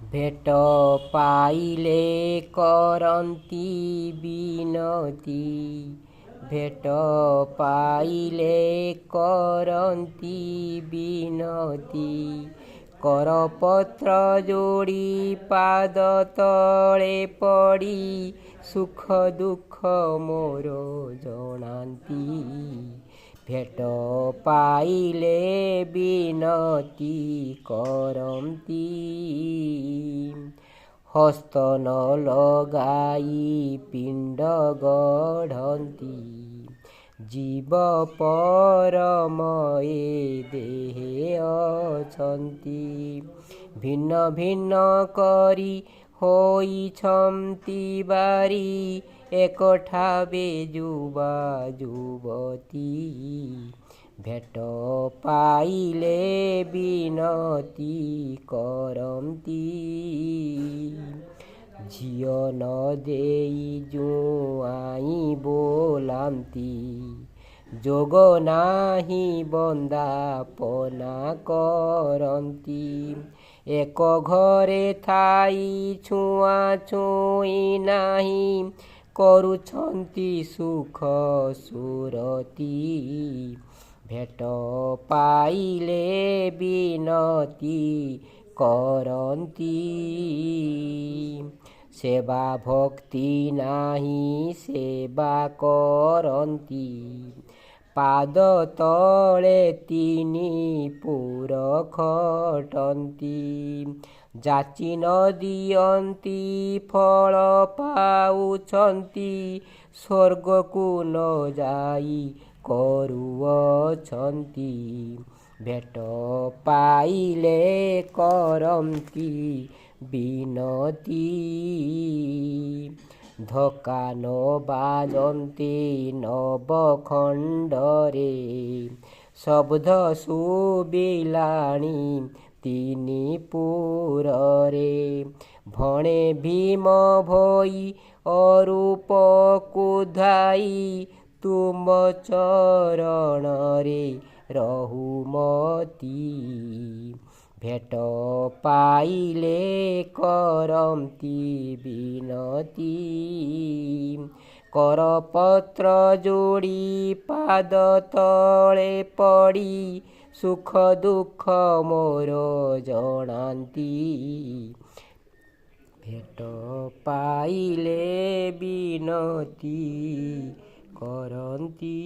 भेट पाइले करन्ती बिनती, भेट पाइले करन्ती बिनती। करपत्र जोड़ी पाद तले पड़ी, सुख दुख मोर जनाती। भेट पाइले बिनती करन्ती, हस्त न लगाई पिंड गढ़ती। जीव परम ए देहे अछंती, भिन्न भिन्न करी होइछंती बारी। एकठावे जुबा जुबती, भेट पाइले बिनती करन्ती। झियो न देई जुआई बोलांती, जोग नाही बंदापना करन्ती। एक घरे थाई छुआ छुई नाही, करुछंती सुख सुरती। भेट पाइले बिनती करन्ती, सेवा भक्ति नाही सेवा करन्ती। पाद तले तिनी पुर खटन्ती, जाचि न दियन्ती फल पाउछंती। स्वर्गकु न जाई करुअछंती, भेट पाइले करन्ती बिनती। धक्का न बाजन्ते नवखण्डरे, शब्द शुभिलाणी तिनी पुररे। भणे भीम भई अरूप कुधाई, तुम चरण रे रहुमती। भेट पाइले करन्ती बिनती, करपत्र जोड़ी पाद तले पड़ी। सुख दुख मोर जनांती, भेट पाइले बिनती करन्ती।